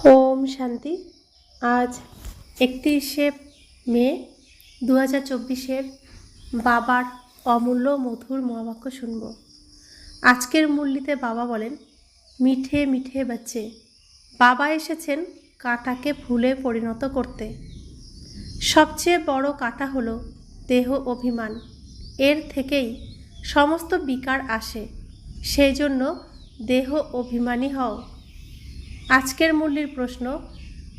ওম শান্তি। আজ 31শে মে 2024 বাবার অমূল্য মধুর মহাবাক্য শুনব। আজকের মুরলিতে বাবা বলেন, মিঠে মিঠে বাচ্চে, বাবা এসেছেন কাঁটাকে ফুলে পরিণত করতে। সবচেয়ে বড় কাঁটা হলো দেহ অভিমান। এর থেকেই সমস্ত বিকার আসে, সেই জন্য দেহ অভিমানী হও। আজকের মুরলির প্রশ্ন,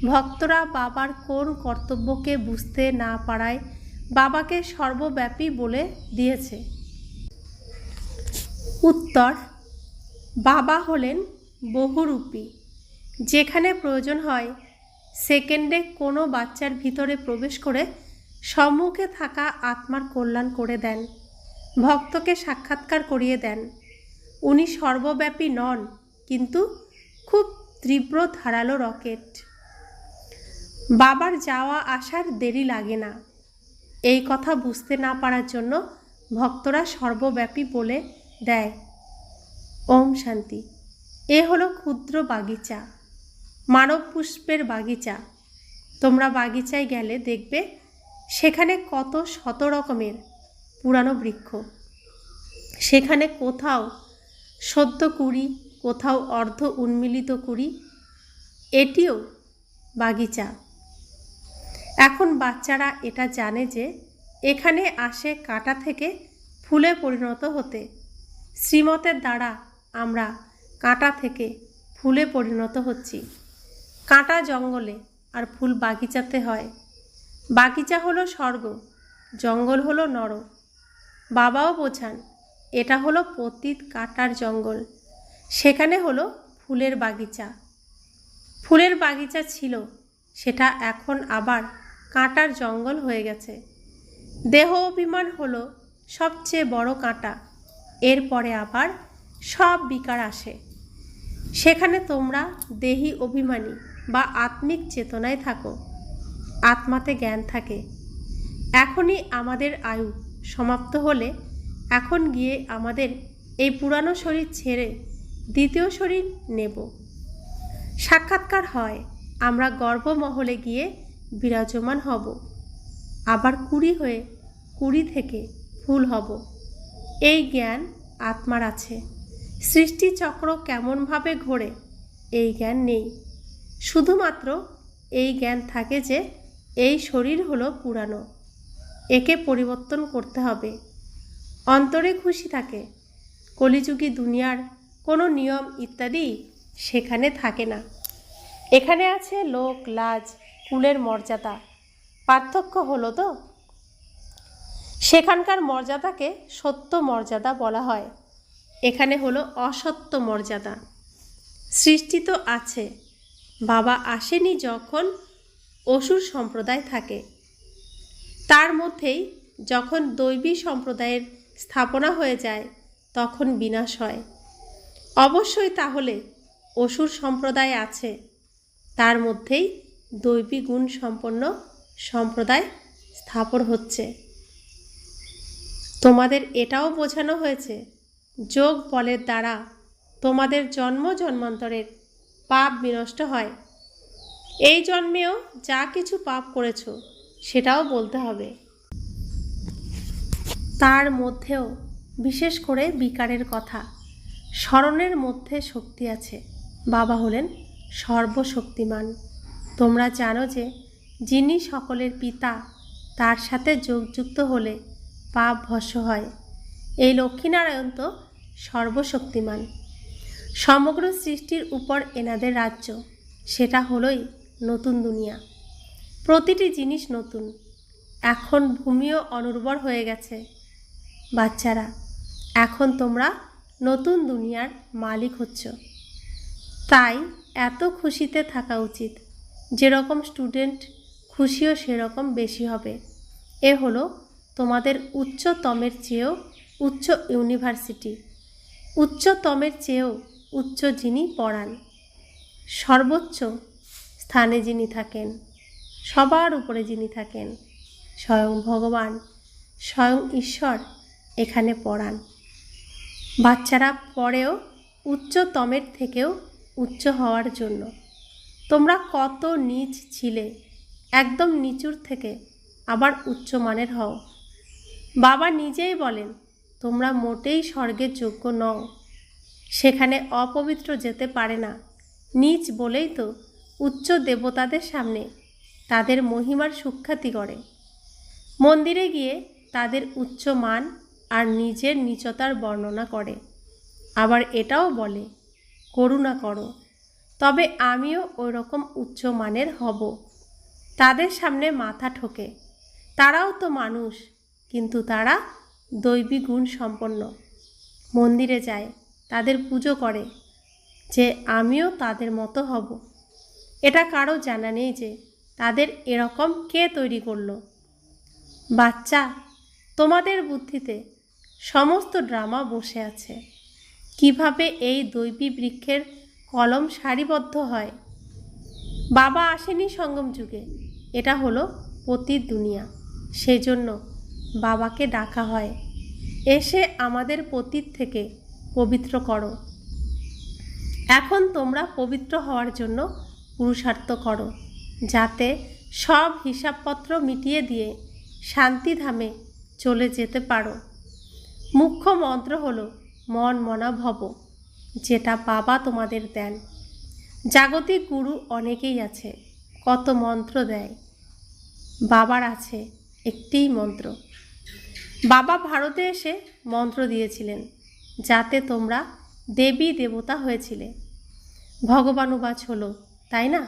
ভক্তরা বাবার কোন কর্তব্যকে বুঝতে না পারায় বাবাকে সর্বব্যাপী বলে দিয়েছে? উত্তর, বাবা হলেন বহুরূপী। যেখানে প্রয়োজন হয় সেকেন্ডে কোনো বাচ্চার ভিতরে প্রবেশ করে সম্মুখে থাকা আত্মার কল্যাণ করে দেন, ভক্তকে সাক্ষাৎকার করিয়ে দেন। উনি সর্বব্যাপী নন, কিন্তু খুব তীব্র ধারালো রকেট। বাবার যাওয়া আসার দেরি লাগে না। এই কথা বুঝতে না পারার জন্য ভক্তরা সর্বব্যাপী বলে দেয়। ওম শান্তি। এ হলো ক্ষুদ্র বাগিচা, মানব পুষ্পের বাগিচা। তোমরা বাগিচায় গেলে দেখবে সেখানে কত শত রকমের পুরানো বৃক্ষ। সেখানে কোথাও সদ্য কুড়ি, কোথাও অর্ধ উন্মিলিত কুড়ি। এটিও বাগিচা। এখন বাচ্চারা এটা জানে যে এখানে আসে কাঁটা থেকে ফুলে পরিণত হতে। শ্রীমতের দ্বারা আমরা কাঁটা থেকে ফুলে পরিণত হচ্ছি। কাঁটা জঙ্গলে আর ফুল বাগিচাতে হয়। বাগিচা হলো স্বর্গ, জঙ্গল হলো নরক। বাবাও বোঝান এটা হলো পতিত কাঁটার জঙ্গল, সেখানে হলো ফুলের বাগিচা। ফুলের বাগিচা ছিল, সেটা এখন আবার কাঁটার জঙ্গল হয়ে গেছে। দেহ অভিমান হলো সবচেয়ে বড় কাঁটা। এরপরে আবার সব বিকার আসে। সেখানে তোমরা দেহি অভিমানী বা আত্মিক চেতনায় থাকো, আত্মাতে জ্ঞান থাকে। এখনই আমাদের আয়ু সমাপ্ত হলে এখন গিয়ে আমাদের এই পুরানো শরীর ছেড়ে দ্বিতীয় শরীর নেব। সাক্ষাৎকার হয়, আমরা গর্ভমহলে গিয়ে বিরাজমান হব, আবার কুড়ি হয়ে কুড়ি থেকে ফুল হব। এই জ্ঞান আত্মার আছে। সৃষ্টিচক্র কেমনভাবে ঘোরে এই জ্ঞান নেই। শুধুমাত্র এই জ্ঞান থাকে যে এই শরীর হলো পুরানো, একে পরিবর্তন করতে হবে। অন্তরে খুশি থাকে। কলিযুগী দুনিয়ার কোনো নিয়ম ইত্যাদি সেখানে থাকে না। এখানে আছে লোক, লাজ, কুলের মর্যাদা। পার্থক্য হলো তো, সেখানকার মর্যাদাকে সত্য মর্যাদা বলা হয়, এখানে হলো অসত্য মর্যাদা। সৃষ্টি তো আছে, বাবা আসেনি যখন অসুর সম্প্রদায় থাকে। তার মধ্যেই যখন দৈবী সম্প্রদায়ের স্থাপনা হয়ে যায় তখন বিনাশ হয়। অবশ্যই তাহলে অসুর সম্প্রদায় আছে, তার মধ্যেই দৈবী গুণ সম্পন্ন সম্প্রদায় স্থাপন হচ্ছে। তোমাদের এটাও বোঝানো হয়েছে যোগ বলের দ্বারা তোমাদের জন্ম জন্মান্তরের পাপ বিনষ্ট হয়। এই জন্মেও যা কিছু পাপ করেছ সেটাও বলতে হবে। তার মধ্যেও বিশেষ করে বিকারের কথা স্মরণের মধ্যে শক্তি আছে। বাবা হলেন সর্বশক্তিমান। তোমরা জানো যে যিনি সকলের পিতা, তার সাথে যোগযুক্ত হলে পাপ ভস্ম হয়। এই লক্ষ্মীনারায়ণ তো সর্বশক্তিমান। সমগ্র সৃষ্টির উপর এনাদের রাজ্য, সেটা হলোই নতুন দুনিয়া। প্রতিটি জিনিস নতুন। এখন ভূমিও অনুর্বর হয়ে গেছে। বাচ্চারা, এখন তোমরা নতুন দুনিয়ার মালিক হচ্ছ, তাই এত খুশিতে থাকা উচিত। যেরকম স্টুডেন্ট খুশিও সেরকম বেশি হবে। এ হলো তোমাদের উচ্চতমের চেয়েও উচ্চ ইউনিভার্সিটি। উচ্চতমের চেয়েও উচ্চ যিনি পড়ান, সর্বোচ্চ স্থানে যিনি থাকেন, সবার উপরে যিনি থাকেন, স্বয়ং ভগবান, স্বয়ং ঈশ্বর এখানে পড়ান। বাচ্চারা পড়েও উচ্চতমের থেকেও উচ্চ হওয়ার জন্য। তোমরা কত নীচ ছিলে, একদম নিচুর থেকে আবার উচ্চমানের হও। বাবা নিজেই বলেন তোমরা মোটেই স্বর্গের যোগ্য নও, সেখানে অপবিত্র যেতে পারে না। নীচ বলেই তো উচ্চ দেবতাদের সামনে তাদের মহিমার সুখ্যাতি করে। মন্দিরে গিয়ে তাদের উচ্চ মান আর নিজের নীচতার বর্ণনা করে। আবার এটাও বলে করুণা করো, তবে আমিও ওই রকম উচ্চ মানের হব। তাদের সামনে মাথা ঠোকে, তারাও তো মানুষ, কিন্তু তারা দৈবী গুণ সম্পন্ন। মন্দিরে যায়, তাদের পুজো করে যে আমিও তাদের মতো হব। এটা কারো জানা নেই যে তাদের এরকম কে তৈরি করলো। বাচ্চা, তোমাদের বুদ্ধিতে সমস্ত ড্রামা বসে আছে। কিভাবে এই দৈবী বৃক্ষের কলম সারিবদ্ধ হয়। বাবা আসেনি সঙ্গম যুগে, এটা হলো পতির দুনিয়া, সেই জন্য বাবাকে ডাকা হয়, এসে আমাদের পতিত থেকে পবিত্র করো। এখন তোমরা পবিত্র হওয়ার জন্য পুরুষার্থ করো, যাতে সব হিসাবপত্র মিটিয়ে দিয়ে শান্তিধামে চলে যেতে পারো। মুখ্য মন্ত্র হলো মন মনা ভব, যেটা বাবা তোমাদের দেন। জাগতিক গুরু অনেকেই আছে, কত মন্ত্র দেয়, বাবার আছে একটিই মন্ত্র। বাবা ভারতে এসে মন্ত্র দিয়েছিলেন যাতে তোমরা দেবী দেবতা হয়েছিলে, ভগবানুবাচ হলো, তাই না?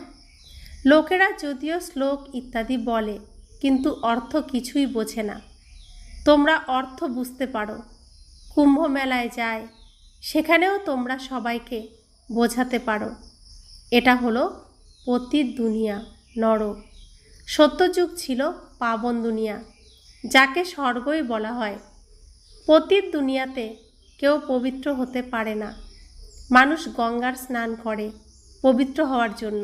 লোকেরা যদিও শ্লোক ইত্যাদি বলে, কিন্তু অর্থ কিছুই বোঝে না। তোমরা অর্থ বুঝতে পারো। কুম্ভ মেলায় যায়, সেখানেও তোমরা সবাইকে বোঝাতে পারো এটা হলো পতির দুনিয়া, নরক। সত্যযুগ ছিল পাবন দুনিয়া, যাকে স্বর্গই বলা হয়। পতির দুনিয়াতে কেউ পবিত্র হতে পারে না। মানুষ গঙ্গার স্নান করে পবিত্র হওয়ার জন্য।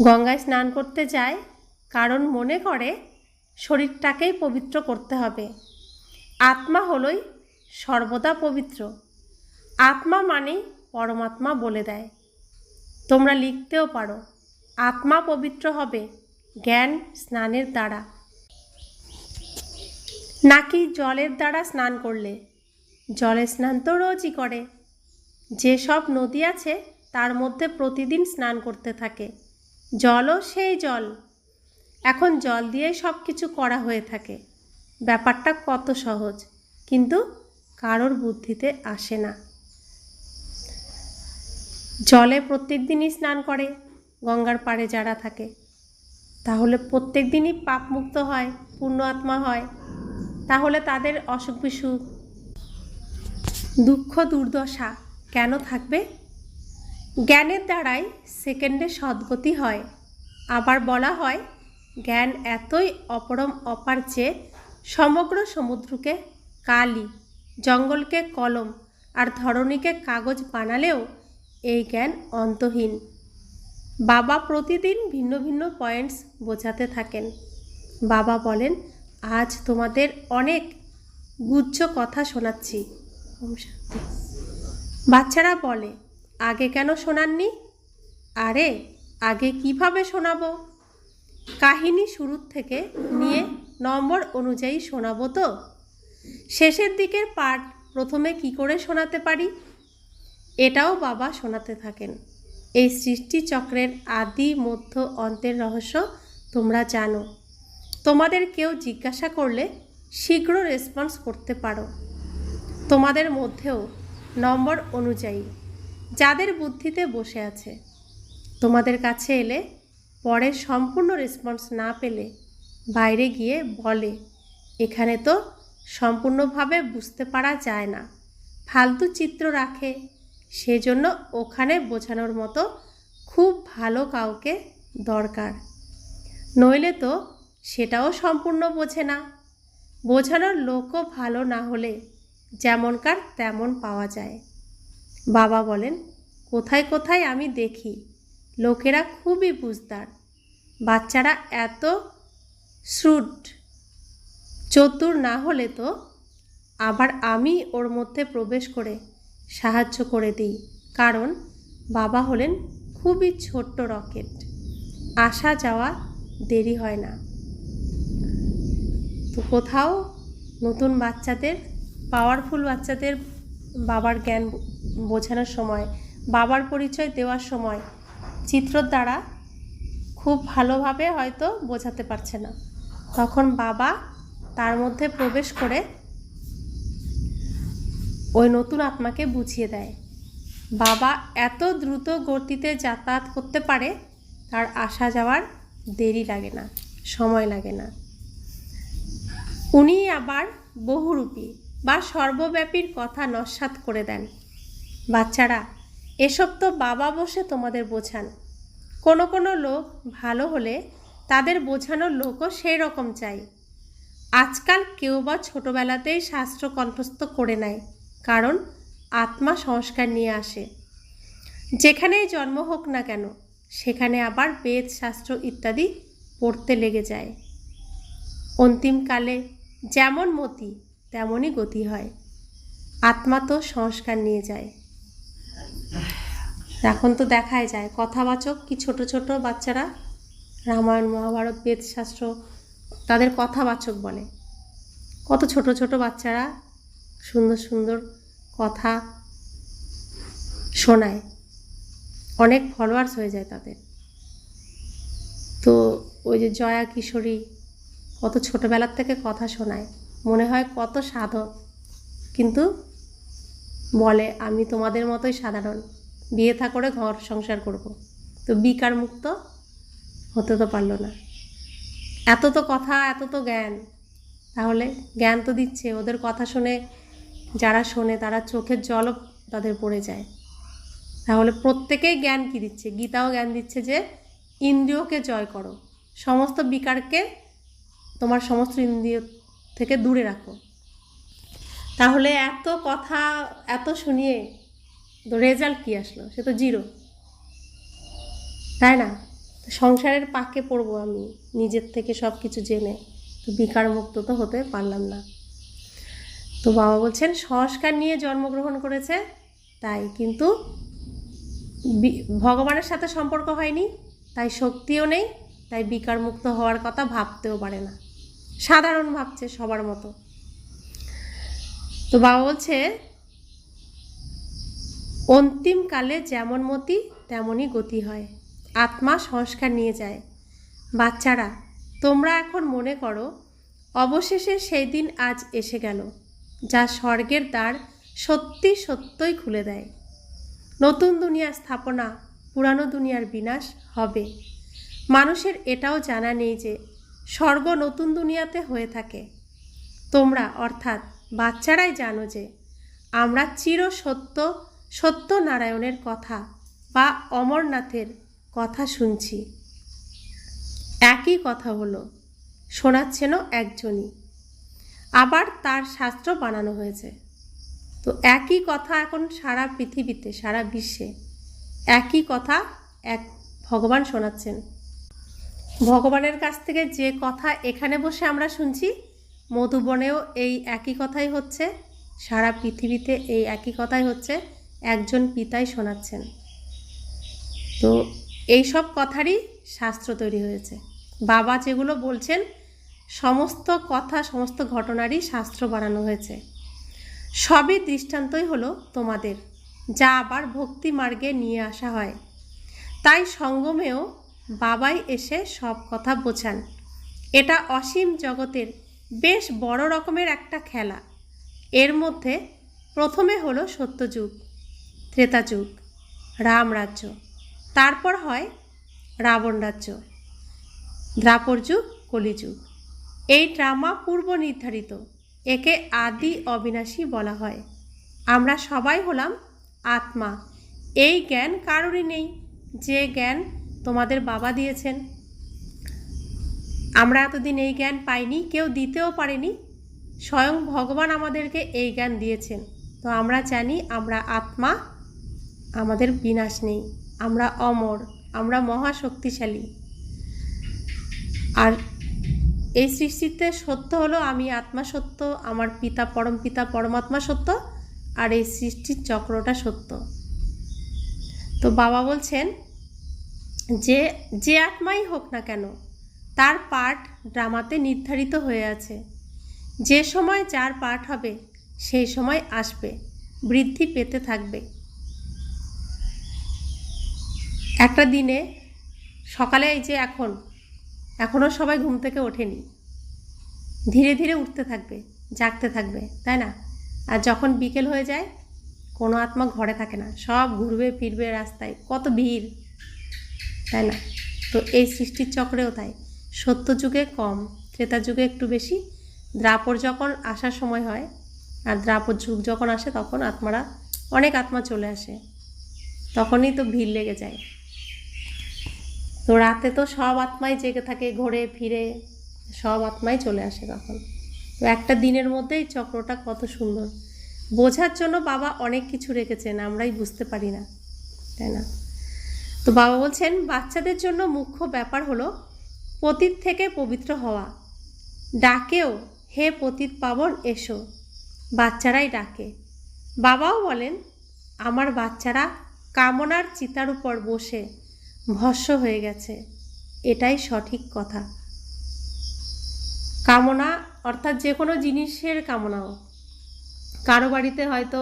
গঙ্গায় স্নান করতে যায় কারণ মনে করে শরীরটাকেই পবিত্র করতে হবে। আত্মা হলোই সর্বদা পবিত্র। আত্মা মানেই পরমাত্মা বলে দেয়। তোমরা লিখতেও পারো, আত্মা পবিত্র হবে জ্ঞান স্নানের দ্বারা, নাকি জলের দ্বারা স্নান করলে। জলে স্নান তো রোজই করে। যেসব নদী আছে তার মধ্যে প্রতিদিন স্নান করতে থাকে, জলও সেই জল। এখন জল দিয়ে সব কিছু করা হয়ে থাকে। ব্যাপারটা কত সহজ, কিন্তু কারোর বুদ্ধিতে আসে না। জলে প্রত্যেক দিনই স্নান করে গঙ্গার পাড়ে যারা থাকে, তাহলে প্রত্যেক দিনই পাপমুক্ত হয়, পূর্ণ আত্মা হয়। তাহলে তাদের অসুখ বিসুখ, দুঃখ দুর্দশা কেন থাকবে? জ্ঞানের দ্বারাই সেকেন্ডে সদ্গতি হয়। আবার বলা হয় জ্ঞান এতই অপরম অপার যে সমগ্র সমুদ্রকে কালি, জঙ্গলকে কলম আর ধরণীকে কাগজ বানালেও এই জ্ঞান অন্তহীন। বাবা প্রতিদিন ভিন্ন ভিন্ন পয়েন্টস বোঝাতে থাকেন। বাবা বলেন, আজ তোমাদের অনেক গুচ্ছ কথা শোনাচ্ছি। ওম শান্তি। বাচ্চারা বলে, আগে কেন শোনাননি? আরে আগে কিভাবে শোনাবো? কাহিনী শুরুর থেকে নিয়ে নম্বর অনুযায়ী শোনাবো তো। শেষের দিকের পার্ট প্রথমে কি করে শোনাতে পারি, এটাও বাবা শোনাতে থাকেন। এই সৃষ্টি চক্রের আদি মধ্য অন্তের রহস্য তোমরা জানো। তোমাদের কেউ জিজ্ঞাসা করলে শীঘ্র রেসপন্স করতে পারো। তোমাদের মধ্যেও নম্বর অনুযায়ী যাদের বুদ্ধিতে বসে আছে, তোমাদের কাছে এলে পরে সম্পূর্ণ রেসপন্স না পেলে বাইরে গিয়ে বলে, এখানে তো সম্পূর্ণভাবে বুঝতে পারা যায় না, ফালতু চিত্র রাখে, সেজন্য ওখানে বোঝানোর মতো খুব ভালো কাউকে দরকার, নইলে তো সেটাও সম্পূর্ণ বোঝে না। বোঝানোর লোকও ভালো না হলে যেমনকার তেমন পাওয়া যায়। বাবা বলেন, কোথায় কোথায় আমি দেখি লোকেরা খুবই বুঝদার, বাচ্চারা এত শ্রুড চতুর না হলে তো আবার আমি ওর মধ্যে প্রবেশ করে সাহায্য করে দিই, কারণ বাবা হলেন খুবই ছোট্ট রকেট, আসা যাওয়া দেরি হয় না। তো কোথাও নতুন বাচ্চাদের, পাওয়ারফুল বাচ্চাদের বাবার জ্ঞান বোঝানোর সময়, বাবার পরিচয় দেওয়ার সময় চিত্রর দ্বারা খুব ভালোভাবে হয়তো বোঝাতে পারছে না, তখন বাবা তার মধ্যে প্রবেশ করে ওই নতুন আত্মাকে বুঝিয়ে দেয়। বাবা এত দ্রুত গতিতে যাতায়াত করতে পারে, তার আসা যাওয়ার দেরি লাগে না, সময় লাগে না। উনি আবার বহুরূপী বা সর্বব্যাপীর কথা নস্যাৎ করে দেন। বাচ্চারা, এসব তো বাবা বসে তোমাদের বোঝান। কোনো কোনো লোক ভালো হলে তাদের বোঝানোর লোকও সেই রকম চাই। আজকাল কেউ বা ছোটোবেলাতেই শাস্ত্র কণ্ঠস্থ করে নেয়, কারণ আত্মা সংস্কার নিয়ে আসে। যেখানেই জন্ম হোক না কেন, সেখানে আবার বেদ শাস্ত্র ইত্যাদি পড়তে লেগে যায়। অন্তিমকালে যেমন মতি তেমনই গতি হয়। আত্মা তো সংস্কার নিয়ে যায়। এখন তো দেখাই যায় কথাবাচক কি ছোট ছোট বাচ্চারা রামায়ণ মহাভারত বেদ শাস্ত্র তাদের কথাবাচক বলে। কত ছোট ছোট বাচ্চারা সুন্দর সুন্দর কথা শোনায়, অনেক ফলোয়ার্স হয়ে যায় তাদের। তো ওই যে জয়া কিশোরী কত ছোটোবেলার থেকে কথা শোনায়, মনে হয় কত সাধক, কিন্তু বলে আমি তোমাদের মতোই সাধারণ, বিয়ে থা করে ঘর সংসার করব। তো বিকার মুক্ত হতে তো পারলো না। এত তো কথা, এত তো জ্ঞান, তাহলে জ্ঞান তো দিচ্ছে, ওদের কথা শুনে যারা শোনে তারা চোখের জলও তাদের পড়ে যায়। তাহলে প্রত্যেকেই জ্ঞান কি দিচ্ছে? গীতাও জ্ঞান দিচ্ছে যে ইন্দ্রিয়কে জয় করো, সমস্ত বিকারকে তোমার সমস্ত ইন্দ্রিয় থেকে দূরে রাখো। তাহলে এত কথা এত শুনিয়ে তো রেজাল্ট কী আসলো? সে তো জিরো, তাই না? সংসারের পাকে পড়বো আমি নিজের থেকে সব কিছু জেনে, তো বিকার মুক্ত তো হতে পারলাম না। তো বাবা বলছেন সংস্কার নিয়ে জন্মগ্রহণ করেছে তাই, কিন্তু ভগবানের সাথে সম্পর্ক হয়নি, তাই শক্তিও নেই, তাই বিকার মুক্ত হওয়ার কথা ভাবতেও পারে না, সাধারণ ভাবছে সবার মতো। তো বাবা বলছে অন্তিমকালে যেমন মতি তেমনই গতি হয়, আত্মা সংস্কার নিয়ে যায়। বাচ্চারা, তোমরা এখন মনে করো অবশেষে সেই দিন আজ এসে গেল, যা স্বর্গের দ্বার সত্যি সত্যই খুলে দেয়। নতুন দুনিয়ার স্থাপনা, পুরানো দুনিয়ার বিনাশ হবে। মানুষের এটাও জানা নেই যে স্বর্গ নতুন দুনিয়াতে হয়ে থাকে। তোমরা অর্থাৎ বাচ্চারাই জানো যে আমরা চির সত্য সত্যনারায়ণের কথা বা অমরনাথের কথা শুনছি। একই কথা হলো, শোনাচ্ছেনও একজনই, আবার তার শাস্ত্র বানানো হয়েছে। তো একই কথা এখন সারা পৃথিবীতে, সারা বিশ্বে একই কথা এক ভগবান শোনাচ্ছেন। ভগবানের কাছ থেকে যে কথা এখানে বসে আমরা শুনছি, মধুবনেও এই একই কথাই হচ্ছে, সারা পৃথিবীতে এই একই কথাই হচ্ছে, একজন পিতাই শোনাচ্ছেন। তো এই সব কথারই শাস্ত্র তৈরি হয়েছে। বাবা যেগুলো বলছেন সমস্ত কথা, সমস্ত ঘটনারই শাস্ত্র বানানো হয়েছে। সবই দৃষ্টান্তই হলো তোমাদের, যা আবার ভক্তি মার্গে নিয়ে আসা হয়। তাই সঙ্গমেও বাবাই এসে সব কথা বোঝান। এটা অসীম জগতের বেশ বড় রকমের একটা খেলা। এর মধ্যে প্রথমে হলো সত্যযুগ, ত্রেতাযুগ, রাম রাজ্য, তারপর হয় রাবণ রাজ্য, দ্বাপর যুগ, কলিযুগ। এই ড্রামা পূর্ব নির্ধারিত, একে আদি অবিনাশী বলা হয়। আমরা সবাই হলাম আত্মা। এই জ্ঞান কারোরই নেই, যে জ্ঞান তোমাদের বাবা দিয়েছেন। আমরা এতদিন এই জ্ঞান পাইনি, কেউ দিতেও পারেনি, স্বয়ং ভগবান আমাদেরকে এই জ্ঞান দিয়েছেন। তো আমরা জানি আমরা আত্মা, আমাদের বিনাশ নেই, আমরা অমর, আমরা মহাশক্তিশালী। আর এই সৃষ্টিতে সত্য হলো আমি আত্মা সত্য, আমার পিতা পরম পিতা পরমাত্মা সত্য, আর এই সৃষ্টির চক্রটা সত্য। তো বাবা বলছেন যে যে আত্মাই হোক না কেন, তার পাঠ ড্রামাতে নির্ধারিত হয়ে আছে। যে সময় যার পাঠ হবে সেই সময় আসবে, বৃদ্ধি পেতে থাকবে। একটা দিনে সকালে, এই যে এখনও সবাই ঘুম থেকে ওঠেনি, ধীরে ধীরে উঠতে থাকবে, জাগতে থাকবে, তাই না? আর যখন বিকেল হয়ে যায়, কোনো আত্মা ঘরে থাকে না, সব ঘুরবে ফিরবে রাস্তায়, কত ভিড়, তাই না? তো এই সৃষ্টির চক্রেও তাই, সত্য যুগে কম, ত্রেতা যুগে একটু বেশি। দ্রাপর যখন আসার সময় হয় আর দ্রাপর যুগ যখন আসে, তখন আত্মারা, অনেক আত্মা চলে আসে, তখনই তো ভিড় লেগে যায়। তো রাতে তো সব আত্মাই জেগে থাকে, ঘোরে ফিরে, সব আত্মাই চলে আসে তখন। তো একটা দিনের মধ্যেই চক্রটা কত সুন্দর, বোঝার জন্য বাবা অনেক কিছু রেখেছেন, আমরাই বুঝতে পারি না, তাই না? তো বাবা বলছেন, বাচ্চাদের জন্য মুখ্য ব্যাপার হলো পতিত থেকে পবিত্র হওয়া। ডাকেও, হে পতিত পাবন এসো, বাচ্চারাই ডাকে। বাবাও বলেন, আমার বাচ্চারা কামনার চিতার উপর বসে ভস্ম হয়ে গেছে, এটাই সঠিক কথা। কামনা অর্থাৎ যে কোনো জিনিসের কামনাও, কারো বাড়িতে হয়তো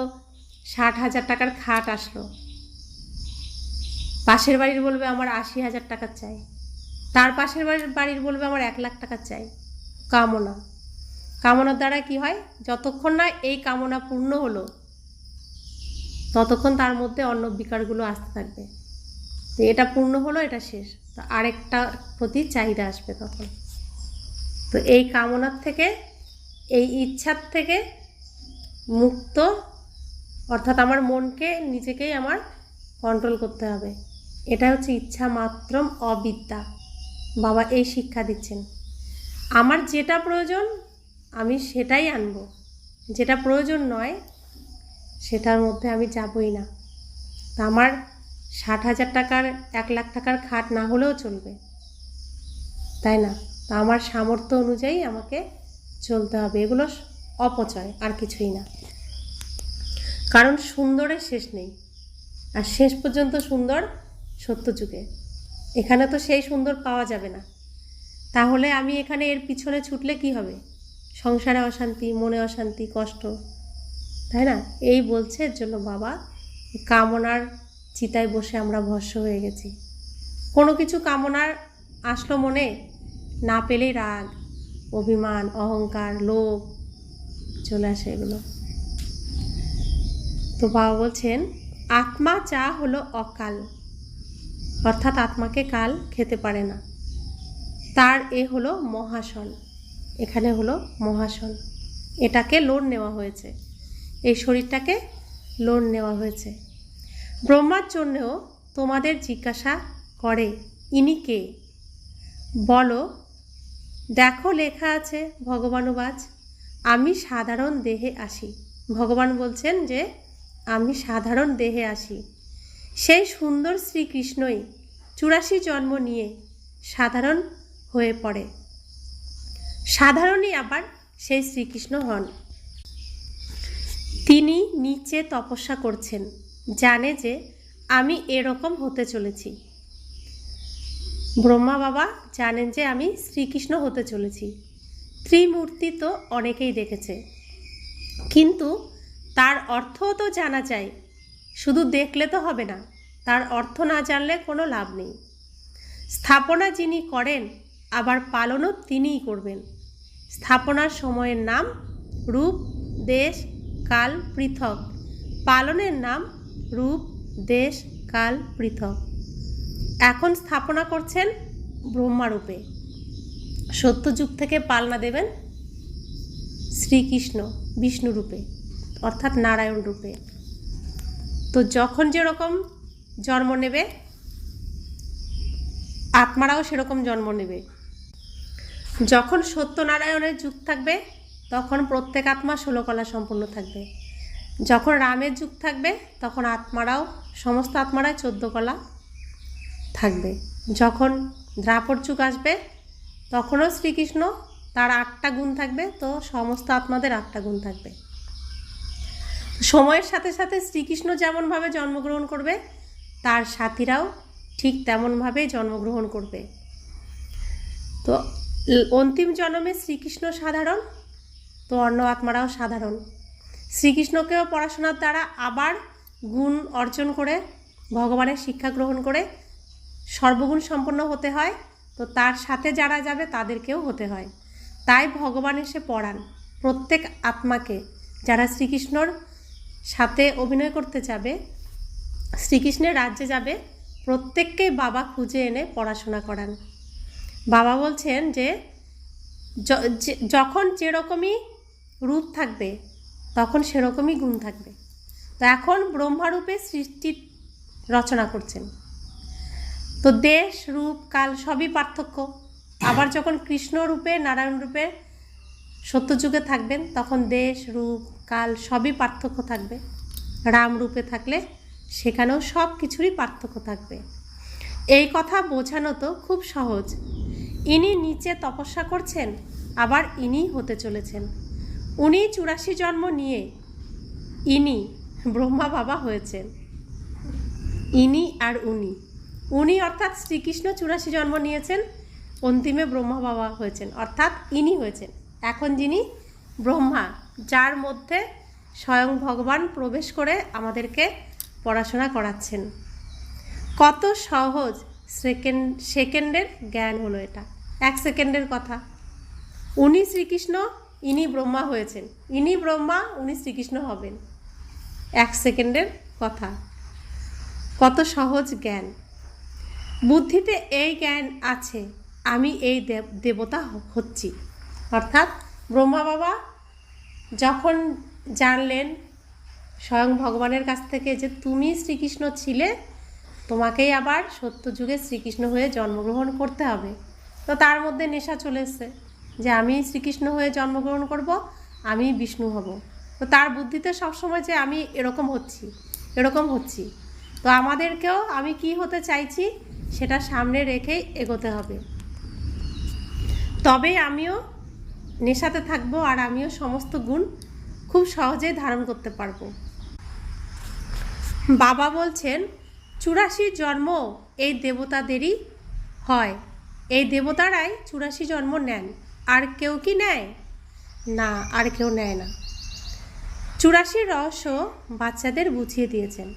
60,000 টাকার খাট আসলো, পাশের বাড়ির বলবে আমার 80,000 টাকার চাই, তার পাশের বাড়ির বলবে আমার 1 লাখ টাকার চাই। কামনার দ্বারা কি হয়, যতক্ষণ না এই কামনা পূর্ণ হলো ততক্ষণ তার মধ্যে অন্য বিকারগুলো আসতে থাকবে। তো এটা পূর্ণ হলো, এটা শেষ, তো আরেকটা প্রতি চাহিদা আসবে তখন। তো এই কামনার থেকে, এই ইচ্ছার থেকে মুক্ত, অর্থাৎ আমার মনকে নিজেকেই আমার কন্ট্রোল করতে হবে। এটা হচ্ছে ইচ্ছা মাত্রম অবিদ্যা। বাবা এই শিক্ষা দিচ্ছেন, আমার যেটা প্রয়োজন আমি সেটাই আনব, যেটা প্রয়োজন নয় সেটার মধ্যে আমি যাবই না। তা আমার 60,000 টাকার 1 লাখ টাকার খাট না হলেও চলবে, তাই না? তা আমার সামর্থ্য অনুযায়ী আমাকে চলতে হবে। এগুলো অপচয়, আর কিছুই না। কারণ সুন্দরের শেষ নেই, আর শেষ পর্যন্ত সুন্দর সত্যযুগে। এখানে তো সেই সুন্দর পাওয়া যাবে না, তাহলে আমি এখানে এর পিছনে ছুটলে কি হবে? সংসারে অশান্তি, মনে অশান্তি, কষ্ট, তাই না? এই বলছে, এর জন্য বাবা, কামনার চিতায় বসে আমরা ভস্ম হয়ে গেছি। কোনো কিছু কামনার আসলো মনে, না পেলেই রাগ, অভিমান, অহংকার, লোভ চলে আসে এগুলো। তো বাবা বলছেন, আত্মা চা হলো অকাল, অর্থাৎ আত্মাকে কাল খেতে পারে না। তার এ হলো মহাসন, এখানে হলো মহাসন, এটাকে লোন নেওয়া হয়েছে, এই শরীরটাকে লোন নেওয়া হয়েছে। ব্রহ্মার জন্যেও তোমাদের জিজ্ঞাসা করে, ইনি কে? বলো, দেখো লেখা আছে ভগবানুবাচ, আমি সাধারণ দেহে আসি। ভগবান বলছেন যে আমি সাধারণ দেহে আসি। সেই সুন্দর শ্রীকৃষ্ণই 84 জন্ম নিয়ে সাধারণ হয়ে পড়ে। সাধারণই আবার সেই শ্রীকৃষ্ণ হন। তিনি নিচে তপস্যা করছেন, জানে যে আমি এরকম হতে চলেছি। ব্রহ্মা বাবা জানেন যে আমি শ্রীকৃষ্ণ হতে চলেছি। ত্রিমূর্তি তো অনেকেই দেখেছে, কিন্তু তার অর্থও তো জানা চাই। শুধু দেখলে তো হবে না, তার অর্থ না জানলে কোনো লাভ নেই। স্থাপনা যিনি করেন, আবার পালনও তিনিই করবেন। স্থাপনার সময়ের নাম রূপ, দেশ, কাল পৃথক। পালনের নাম রূপ, দেশ, কাল পৃথক। এখন স্থাপনা করছেন ব্রহ্মারূপে, সত্যযুগ থেকে পালনা দেবেন শ্রীকৃষ্ণ বিষ্ণু রূপে, অর্থাৎ নারায়ণ রূপে। তো যখন যেরকম জন্ম নেবে, আত্মারাও সেরকম জন্ম নেবে। যখন সত্যনারায়ণের যুগ থাকবে, তখন প্রত্যেক আত্মা 16 কলা সম্পূর্ণ থাকবে। যখন রামের যুগ থাকবে, তখন আত্মারাও, সমস্ত আত্মারাই 14 কলা থাকবে। যখন দ্রাপর যুগ আসবে, তখনও শ্রীকৃষ্ণ, তার 8টা গুণ থাকবে, তো সমস্ত আত্মাদের 8টা গুণ থাকবে। সময়ের সাথে সাথে শ্রীকৃষ্ণ যেমনভাবে জন্মগ্রহণ করবে, তার সাথীরাও ঠিক তেমনভাবেই জন্মগ্রহণ করবে। তো অন্তিম জন্মে শ্রীকৃষ্ণ সাধারণ, তো অন্য আত্মারাও সাধারণ। শ্রীকৃষ্ণকেও পড়াশোনার দ্বারা আবার গুণ অর্জন করে ভগবানের শিক্ষা গ্রহণ করে সর্বগুণ সম্পন্ন হতে হয়। তো তার সাথে যারা যাবে তাদেরকেও হতে হয়। তাই ভগবান এসে পড়ান প্রত্যেক আত্মাকে, যারা শ্রীকৃষ্ণর সাথে অভিনয় করতে যাবে, শ্রীকৃষ্ণের রাজ্যে যাবে, প্রত্যেককেই বাবা খুঁজে এনে পড়াশোনা করান। বাবা বলছেন যে যখন যেরকমই রূপ থাকবে তখন সেরকমই গুণ থাকবে। তো এখন ব্রহ্মারূপে সৃষ্টি রচনা করছেন। তো দেশ, রূপ, কাল সবই পার্থক্য। আবার যখন কৃষ্ণ রূপে, নারায়ণ রূপে সত্যযুগে থাকবেন তখন দেশ, রূপ, কাল সবই পার্থক্য থাকবে। রাম রূপে থাকলে সেখানেও সব কিছুরই পার্থক্য থাকবে। এই কথা বোঝানো তো খুব সহজ। ইনি নিচে তপস্যা করছেন, আবার ইনি হতে চলেছেন। উনি 84 জন্ম নিয়ে ইনি ব্রহ্মা বাবা হয়েছেন। ইনি আর উনি, উনি অর্থাৎ শ্রীকৃষ্ণ 84 জন্ম নিয়েছেন, অন্তিমে ব্রহ্মা বাবা হয়েছেন, অর্থাৎ ইনি হয়েছেন এখন যিনি ব্রহ্মা, যার মধ্যে স্বয়ং ভগবান প্রবেশ করে আমাদেরকে পড়াশোনা করাচ্ছেন। কত সহজ সেকেন্ডের জ্ঞান হলো এটা, 1 সেকেন্ডের কথা। উনি শ্রীকৃষ্ণ, ইনি ব্রহ্মা হয়েছেন, ইনি ব্রহ্মা, উনি শ্রীকৃষ্ণ হবেন, 1 সেকেন্ডের কথা। কত সহজ জ্ঞান। বুদ্ধিতে এই জ্ঞান আছে, আমি এই দেবতা হচ্ছি। অর্থাৎ ব্রহ্মা বাবা যখন জানলেন স্বয়ং ভগবানের কাছ থেকে যে তুমি শ্রীকৃষ্ণ ছিলে, তোমাকেই আবার সত্যযুগে শ্রীকৃষ্ণ হয়ে জন্মগ্রহণ করতে হবে, তো তার মধ্যে নেশা চলে এসছে যে আমি শ্রীকৃষ্ণ হয়ে জন্মগ্রহণ করব, আমি বিষ্ণু হব। তো তার বুদ্ধিতে সবসময় যে আমি এরকম হচ্ছি। তো আমাদেরকেও আমি কি হতে চাইছি সেটা সামনে রেখেই এগোতে হবে, তবেই আমিও নেশাতে থাকবো আর আমিও সমস্ত গুণ খুব সহজেই ধারণ করতে পারবো। বাবা বলছেন 84 জন্ম এই দেবতাদেরই হয়, এই দেবতারাই 84 জন্ম নেন। আর কেউ কি নেয় না? আর কেউ নেয় না। 84 রহস্য বাচ্চাদের বুঝিয়ে দিয়েছেন,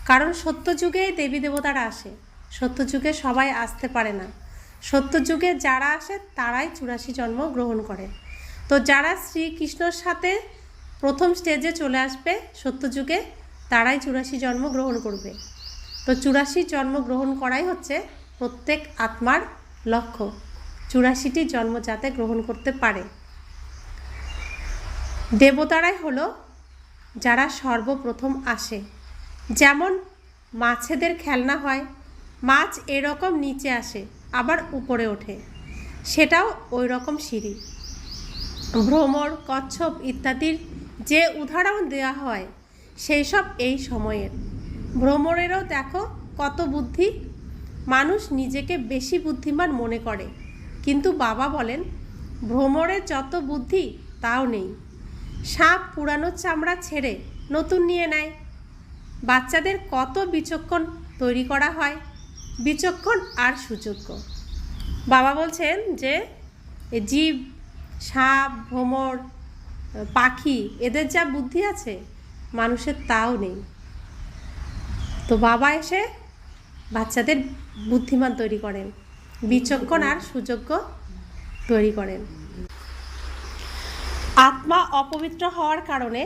কারণ সত্যযুগে দেবী দেবতারা আসে, সত্যযুগে সবাই আসতে পারে না। সত্যযুগে যারা আসে তারাই 84 জন্ম গ্রহণ করে। তো যারা শ্রীকৃষ্ণর সাথে প্রথম স্টেজে চলে আসবে সত্যযুগে, তারাই 84 জন্ম গ্রহণ করবে। তো 84 জন্ম গ্রহণ করাই হচ্ছে প্রত্যেক আত্মার লক্ষ্য, 84টি জন্ম যাতে গ্রহণ করতে পারে। দেবতারাই হলো যারা সর্বপ্রথম আসে। যেমন মাছেদের খেলনা হয়, মাছ এরকম নিচে আসে আবার উপরে ওঠে, সেটাও ওই রকম সিঁড়ি। ভ্রমর, কচ্ছপ ইত্যাদির যে উদাহরণ দেওয়া হয় সেই সব এই সময়ের। ভ্রমরেরও দেখো কত বুদ্ধি, মানুষ নিজেকে বেশি বুদ্ধিমান মনে করে, কিন্তু বাবা বলেন ভ্রমরের যত বুদ্ধি তাও নেই। সাপ পুরানো চামড়া ছেড়ে নতুন নিয়ে নেয়। বাচ্চাদের কত বিচক্ষণ তৈরি করা হয়, বিচক্ষণ আর সুযোগ্য। বাবা বলছেন যে জীব, সাপ, ভ্রমর, পাখি এদের যা বুদ্ধি আছে মানুষের তাও নেই। তো বাবা এসে বাচ্চাদের বুদ্ধিমান তৈরি করেন, বিচক্ষণ আর সুযোগ্য তৈরি করেন। আত্মা অপবিত্র হওয়ার কারণে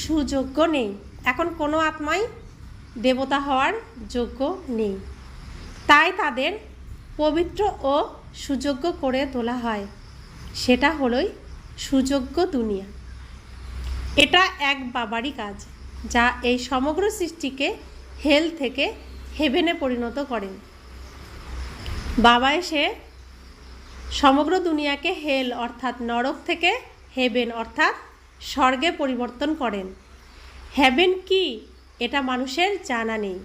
সুযোগ্য নেই। এখন কোনো আত্মাই দেবতা হওয়ার যোগ্য নেই, তাই তাদের পবিত্র ও সুযোগ্য করে তোলা হয়। সেটা হলোই সুযোগ্য দুনিয়া। এটা এক বাবারই কাজ, যা এই সমগ্র সৃষ্টিকে হেল থেকে হেভেনে পরিণত করেন। বাবা এসে সমগ্র দুনিয়াকে হেল অর্থাৎ নরক থেকে হেভেন অর্থাৎ স্বর্গে পরিবর্তন করেন। হেভেন কি এটা মানুষের জানা নেই।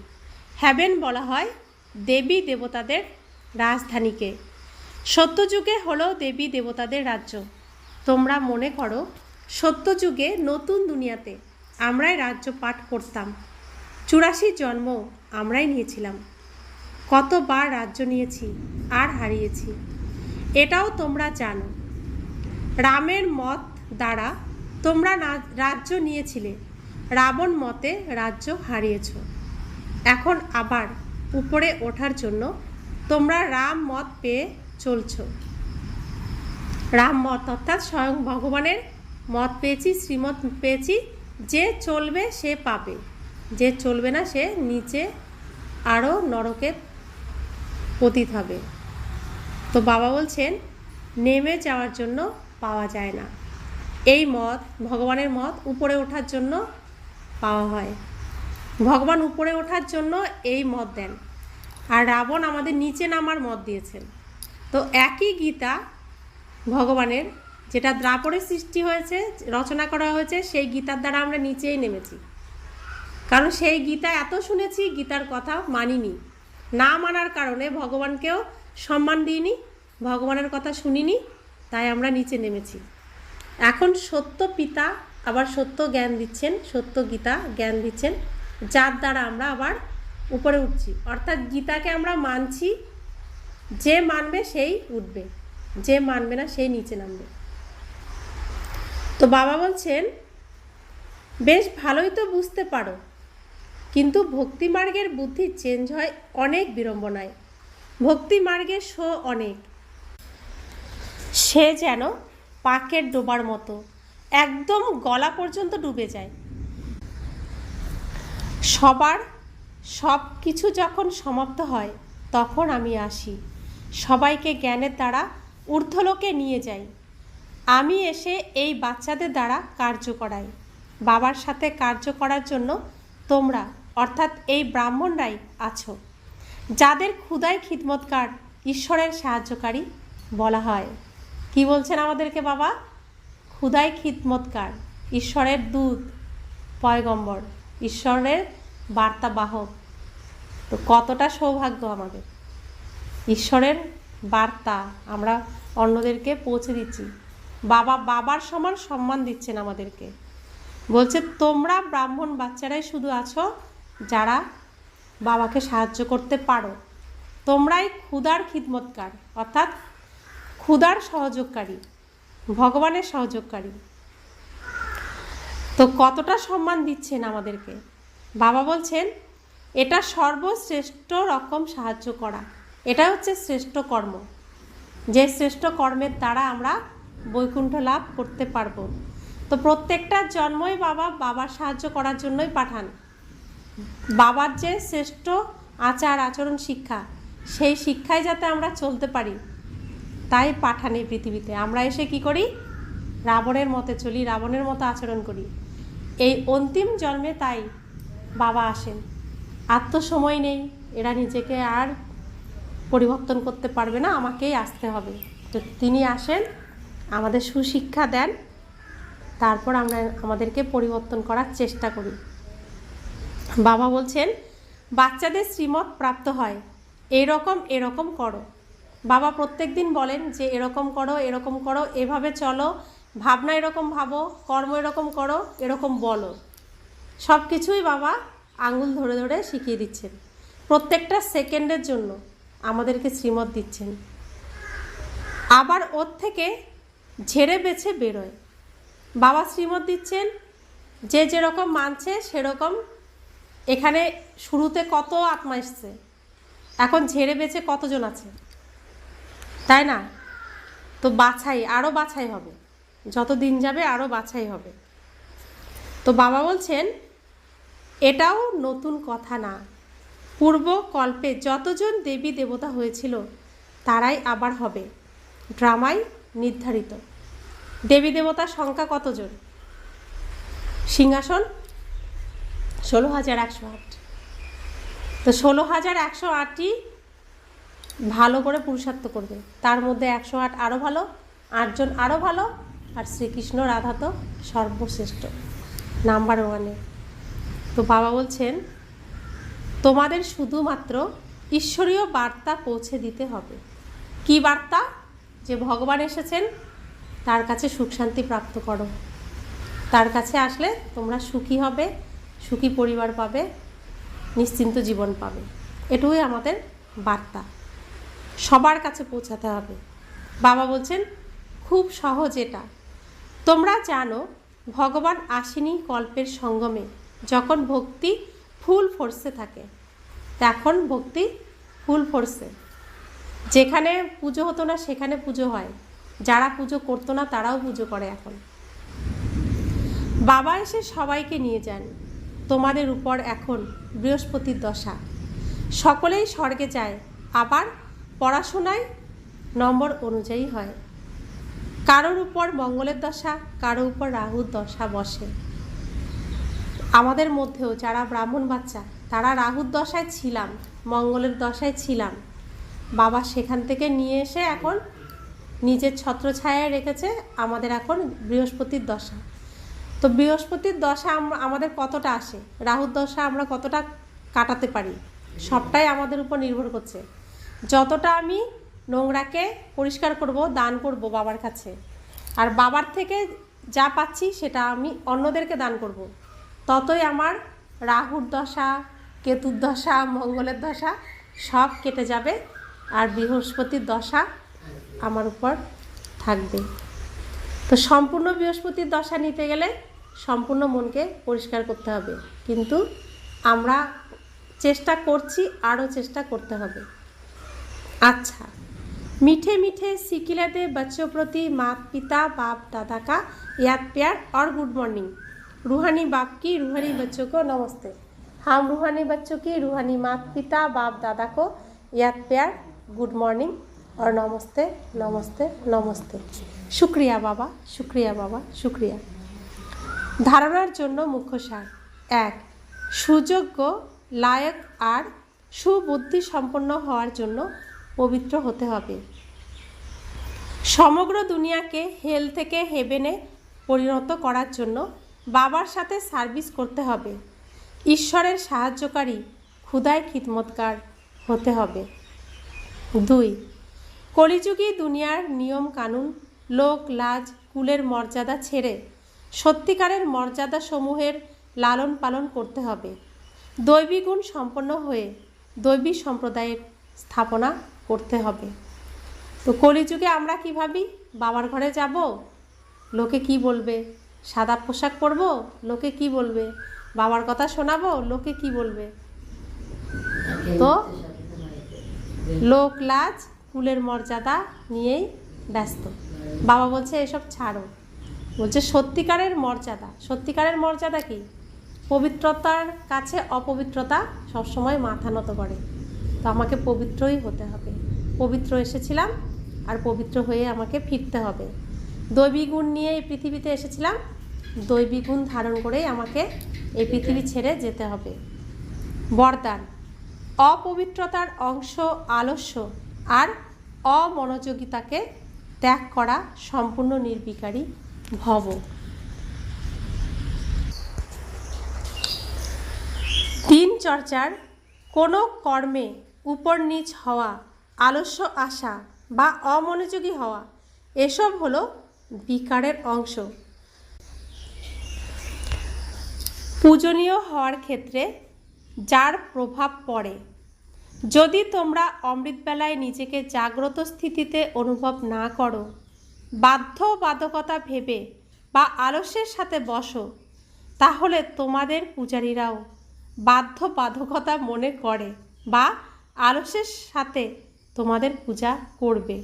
হেভেন বলা হয় দেবী দেবতাদের রাজধানীকে। সত্যযুগে হলো দেবী দেবতাদের রাজ্য। তোমরা মনে করো সত্যযুগে নতুন দুনিয়াতে আমরাই রাজ্য পাঠ করতাম, 84 জন্ম আমরাই নিয়েছিলাম। কতবার রাজ্য নিয়েছি আর হারিয়েছি, এটাও তোমরা জানো। রামের মত দ্বারা তোমরা রাজ্য নিয়েছিলে, রাবণ মতে রাজ্য হারিয়েছ। এখন আবার উপরে ওঠার জন্য তোমরা রাম মত পেয়ে চলছ। রাম মত অর্থাৎ স্বয়ং ভগবানের মত পেয়েছি, শ্রীমত পেয়েছি। যে চলবে সে পাবে, যে চলবে না সে নিচে আরও নরকে পতিত হবে। তো বাবা বলছেন নেমে যাওয়ার জন্য পাওয়া যায় না। এই মত, ভগবানের মত উপরে ওঠার জন্য পাওয়া হয়। ভগবান উপরে ওঠার জন্য এই মত দেন, আর রাবণ আমাদের নিচে নামার মত দিয়েছেন। তো একই গীতা ভগবানের, যেটা দ্রাপরে সৃষ্টি হয়েছে, রচনা করা হয়েছে, সেই গীতার দ্বারা আমরা নিচেই নেমেছি। কারণ সেই গীতা এত শুনেছি, গীতার কথা মানিনি, না মানার কারণে ভগবানকেও সম্মান দিইনি, ভগবানের কথা শুনিনি, তাই আমরা নিচে নেমেছি। এখন সত্য পিতা আবার সত্য জ্ঞান দিচ্ছেন, সত্য গীতা জ্ঞান দিচ্ছেন, যার দ্বারা আমরা আবার উপরে উঠছি। অর্থাৎ গীতাকে আমরা মানছি, যে মানবে সেই উঠবে, যে মানবে না সেই নিচে নামবে। তো বাবা বলছেন বেশ ভালোই তো বুঝতে পারো, কিন্তু ভক্তিমার্গের বুদ্ধি চেঞ্জ হয় অনেক বিড়ম্বনায়। ভক্তিমার্গের শো অনেক, সে যেন পাকের ডোবার মতো একদম গলা পর্যন্ত ডুবে যায়। সবার সব কিছু যখন সমাপ্ত হয় তখন আমি আসি, সবাইকে জ্ঞানের দ্বারা ঊর্ধ্বলোকে নিয়ে যাই। আমি এসে এই বাচ্চাদের দ্বারা কার্য করাই। বাবার সাথে কার্য করার জন্য তোমরা অর্থাৎ এই ব্রাহ্মণরাই আছো, যাদের ক্ষুধায় খিদমতকার, ঈশ্বরের সাহায্যকারী বলা হয়। কি বলছেন আমাদেরকে বাবা? ক্ষুধায় খিদমতকার, ঈশ্বরের দূত, পয়গম্বর, ঈশ্বরের বার্তাবাহক। তো কতটা সৌভাগ্য আমাদের, ঈশ্বরের বার্তা আমরা অন্যদেরকে পৌঁছে দিচ্ছি। বাবা বাবার সমান সম্মান দিচ্ছেন আমাদেরকে। বলছে তোমরা ব্রাহ্মণ বাচ্চারাই শুধু আছো যারা বাবাকে সাহায্য করতে পারো। তোমরাই ক্ষুধার খিদমতকার, অর্থাৎ ক্ষুধার সহযোগকারী, ভগবানের সহযোগকারী। তো কতটা সম্মান দিচ্ছেন আমাদেরকে। বাবা বলছেন এটা সর্বশ্রেষ্ঠ রকম সাহায্য করা, এটা হচ্ছে শ্রেষ্ঠ কর্ম, যে শ্রেষ্ঠ কর্মের দ্বারা আমরা বৈকুণ্ঠ লাভ করতে পারবো। তো প্রত্যেকটা জন্মই বাবা বাবার সাহায্য করার জন্যই পাঠান। বাবার যে শ্রেষ্ঠ আচার আচরণ শিক্ষা, সেই শিক্ষায় যাতে আমরা চলতে পারি তাই পাঠান এই পৃথিবীতে। আমরা এসে কি করি? রাবণের মতে চলি, রাবণের মতো আচরণ করি। এই অন্তিম জন্মে তাই বাবা আসেন। আত্মসময় নেই, এরা নিজেকে আর পরিবর্তন করতে পারবে না, আমাকেই আসতে হবে। তো তিনি আসেন, আমাদের সুশিক্ষা দেন, তারপর আমরা আমাদেরকে পরিবর্তন করার চেষ্টা করি। বাবা বলছেন বাচ্চাদের শ্রীমত প্রাপ্ত হয়, এরকম এরকম করো। বাবা প্রত্যেক দিন বলেন যে এরকম করো, এরকম করো, এভাবে চলো, ভাবনা এরকম ভাবো, কর্ম এরকম করো, এরকম বলো। সব কিছুই বাবা আঙুল ধরে ধরে শিখিয়ে দিচ্ছেন। প্রত্যেকটা সেকেন্ডের জন্য আমাদেরকে শ্রীমত দিচ্ছেন। আবার ওর থেকে ঝেড়ে বেছে বেরোয়। বাবা শ্রীমত দিচ্ছেন, যে যেরকম মানছে সেরকম। এখানে শুরুতে কত আত্মা এসছে, এখন ঝেড়ে বেছে কতজন আছে, তাই না? তো বাছাই, আরও বাছাই হবে, যত দিন যাবে আরও বাছাই হবে। তো বাবা বলছেন এটাও নতুন কথা না। পূর্ব কল্পে যতজন দেবী দেবতা হয়েছিল তারাই আবার হবে, ড্রামায় নির্ধারিত। দেবী দেবতার সংখ্যা কতজন? সিংহাসন 16,108। তো 16,108ই ভালো করে পুরুষার্থ করবে, তার মধ্যে 108 আরও ভালো, 8 জন আরও ভালো, আর শ্রীকৃষ্ণ রাধা তো সর্বশ্রেষ্ঠ, নাম্বার ওয়ানে। তো বাবা বলছেন তোমাদের শুধুমাত্র ঈশ্বরীয় বার্তা পৌঁছে দিতে হবে। কি বার্তা? যে ভগবান এসেছেন, তার কাছে সুখ শান্তি প্রাপ্ত করো। তার কাছে আসলে তোমরা সুখী হবে, সুখী পরিবার পাবে, নিশ্চিন্ত জীবন পাবে। এটুকুই আমাদের বার্তা সবার কাছে পৌঁছাতে হবে। বাবা বলছেন খুব সহজ এটা। তোমরা জানো ভগবান আসেনি কল্পের সঙ্গমে, যখন ভক্তি ফুল ফোর্সে থাকে। এখন ভক্তি ফুল ফোর্সে, যেখানে পুজো হতো না সেখানে পুজো হয়, যারা পুজো করতো না তারাও পুজো করে এখন। বাবা এসে সবাইকে নিয়ে যান। তোমাদের উপর এখন বৃহস্পতির দশা, সকলেই স্বর্গে যায়। আবার পড়াশোনায় নম্বর অনুযায়ী হয়। কারোর উপর মঙ্গলের দশা, কারোর উপর রাহুর দশা বসে। আমাদের মধ্যেও যারা ব্রাহ্মণ বাচ্চা তারা রাহুর দশায় ছিলাম, মঙ্গলের দশায় ছিলাম। বাবা সেখান থেকে নিয়ে এসে এখন নিজের ছত্রছায়ায় রেখেছে। আমাদের এখন বৃহস্পতির দশা। তো বৃহস্পতির দশা আমাদের কতটা আসে, রাহুর দশা আমরা কতটা কাটাতে পারি, সবটাই আমাদের উপর নির্ভর করছে। যতটা আমি নোংরাকে পরিষ্কার করব, দান করব বাবার কাছে, আর বাবার থেকে যা পাচ্ছি সেটা আমি অন্যদেরকে দান করব, ততই আমার রাহুর দশা, কেতুর দশা, মঙ্গলের দশা সব কেটে যাবে, আর বৃহস্পতির দশা আমার উপর থাকবে। তো সম্পূর্ণ বৃহস্পতির দশা নিতে গেলে সম্পূর্ণ মনকে পরিষ্কার করতে হবে, কিন্তু আমরা চেষ্টা করছি, আরও চেষ্টা করতে হবে। अच्छा, मीठे मीठे सिकिला दे बच्चों प्रति माता पिता बाप दादा का याद प्यार और गुड मॉर्निंग। रूहानी बाप की रूहानी बच्चों को नमस्ते। हम रूहानी बच्चों की रूहानी माता पिता बाप दादा को याद प्यार, गुड मॉर्निंग और नमस्ते नमस्ते नमस्ते। शुक्रिया बाबा, शुक्रिया बाबा, शुक्रिया। धारणार जन्य मुख्य सार एक, सुयोग्य लायक और सुबुद्धि सम्पन्न हওয়ার জন্য পবিত্র হতে হবে। সমগ্র দুনিয়াকে হেল থেকে হেভেনে পরিণত করার জন্য বাবার সাথে সার্ভিস করতে হবে। ঈশ্বরের সাহায্যকারী, খুদায় খিদমতগার হতে হবে। 2, কলিযুগী দুনিয়ার নিয়ম কানুন, লোক লাজ, কুলের মর্যাদা ছেড়ে সত্যিকারের মর্যাদা সমূহের লালন পালন করতে হবে। দৈবী গুণ সম্পন্ন হয়ে দৈবী সম্প্রদায়ের স্থাপনা করতে হবে। তো কলিযুগে আমরা কি ভাবি, বাবার ঘরে যাব, লোকে কি বলবে, সাদা পোশাক পরব, লোকে কি বলবে, বাবার কথা শোনাবো, লোকে কি বলবে। তো লোক লাজ, কুলের মর্যাদা নিয়েই ব্যস্ত। বাবা বলছে এসব ছাড়ো, বলছে সত্যিকারের মর্যাদা। সত্যিকারের মর্যাদা কি? পবিত্রতার কাছে অপবিত্রতা সবসময় মাথা নত করে। তো আমাকে পবিত্রই হতে হবে। পবিত্র এসেছিলাম আর পবিত্র হয়ে আমাকে ফিরতে হবে। দৈবী গুণ নিয়ে এই পৃথিবীতে এসেছিলাম, দৈবী গুণ ধারণ করেই আমাকে এই পৃথিবী ছেড়ে যেতে হবে। বরদান, অপবিত্রতার অংশ আলস্য আর অমনোযোগিতাকে ত্যাগ করা, সম্পূর্ণ নির্বিকারী ভব। দিনচর্চার কোনো কর্মে উপর নিচ হওয়া, আলস্য আসা বা অমনোযোগী হওয়া, এসব হলো বিকারের অংশ। পূজনীয় হওয়ার ক্ষেত্রে যার প্রভাব পড়ে, যদি তোমরা অমৃতবেলায় নিজেকে জাগ্রত স্থিতিতে অনুভব না করো, বাধ্যবাধকতা ভেবে বা আলস্যের সাথে বসো, তাহলে তোমাদের পূজারীরাও বাধ্যবাধকতা মনে করে বা আলস্যের সাথে তোমাদের পূজা করবে।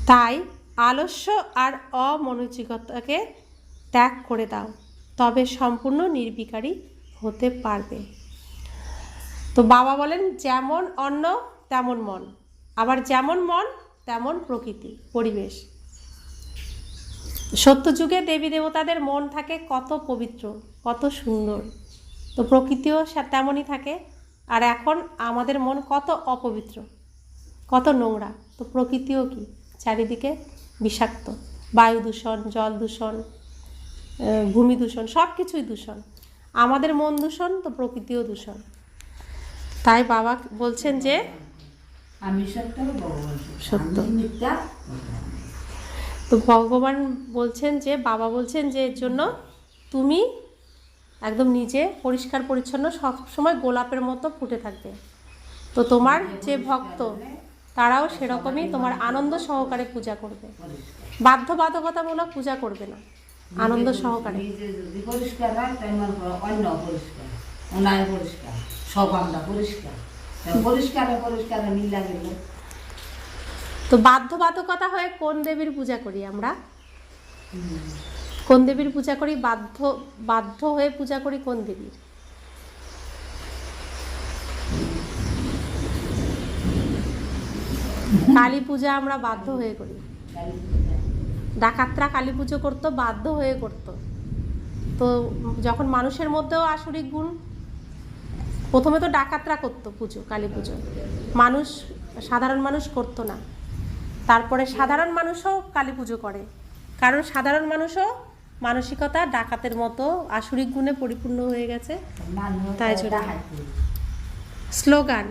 তাই আলস্য আর অমনোযোগিতাকে ত্যাগ করে দাও, তবে সম্পূর্ণ নির্বিকারী হতে পারবে। তো বাবা বলেন যেমন অন্ন তেমন মন, আবার যেমন মন তেমন প্রকৃতি পরিবেশ। সত্যযুগে দেবী দেবতাদের মন থাকে কত পবিত্র, কত সুন্দর, তো প্রকৃতিও তেমনই থাকে। আর এখন আমাদের মন কত অপবিত্র, কত নোংরা। তো প্রকৃতিও কি চারিদিকে বিষাক্ত, বায়ু দূষণ, জল দূষণ, ভূমি দূষণ, সব কিছুই দূষণ। আমাদের মন দূষণ, তো প্রকৃতিও দূষণ। তাই বাবা বলছেন যে সত্য। তো ভগবান বলছেন যে, বাবা বলছেন যে এর জন্য তুমি একদম নিজে পরিষ্কার পরিচ্ছন্ন, সবসময় গোলাপের মতো ফুটে থাকবে। তো তোমার যে ভক্ত তারাও সেরকমই তোমার আনন্দ সহকারে পূজা করবে, বাধ্যবাধকতামূলক পূজা করবে না, আনন্দ সহকারে। নিজে যদি পরিষ্কার হয় তাই মনে করো অন্য পরিষ্কার, ওনায় পরিষ্কার, সব আমরা পরিষ্কার, পরিষ্কারে মিলা গেল। তো বাধ্যবাধকতা হয়ে কোন দেবীর পূজা করি আমরা? কোন দেবীর পূজা করি? বাধ্য হয়ে পূজা করি কোন দেবীর? কালী পূজা আমরা বাধ্য হয়ে করি। ডাকাতরা কালী পুজো করতো, বাধ্য হয়ে করতো। তো যখন মানুষের মধ্যেও আসরিক গুণ, প্রথমে তো ডাকাতরা করতো পুজো, কালী পুজো, মানুষ, সাধারণ মানুষ করতো না। তারপরে সাধারণ মানুষও কালী পুজো করে, কারণ সাধারণ মানুষও মানসিকতা ডাকাতের মতো আসরিক গুণে পরিপূর্ণ হয়ে গেছে। তাই জন্য স্লোগান,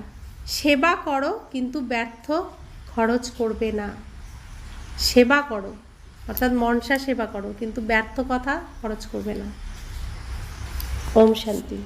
সেবা করো কিন্তু ব্যর্থ খরচ করবে না। সেবা করো অর্থাৎ মনসা সেবা করো, কিন্তু ব্যর্থ কথা খরচ করবে না। ওম শান্তি।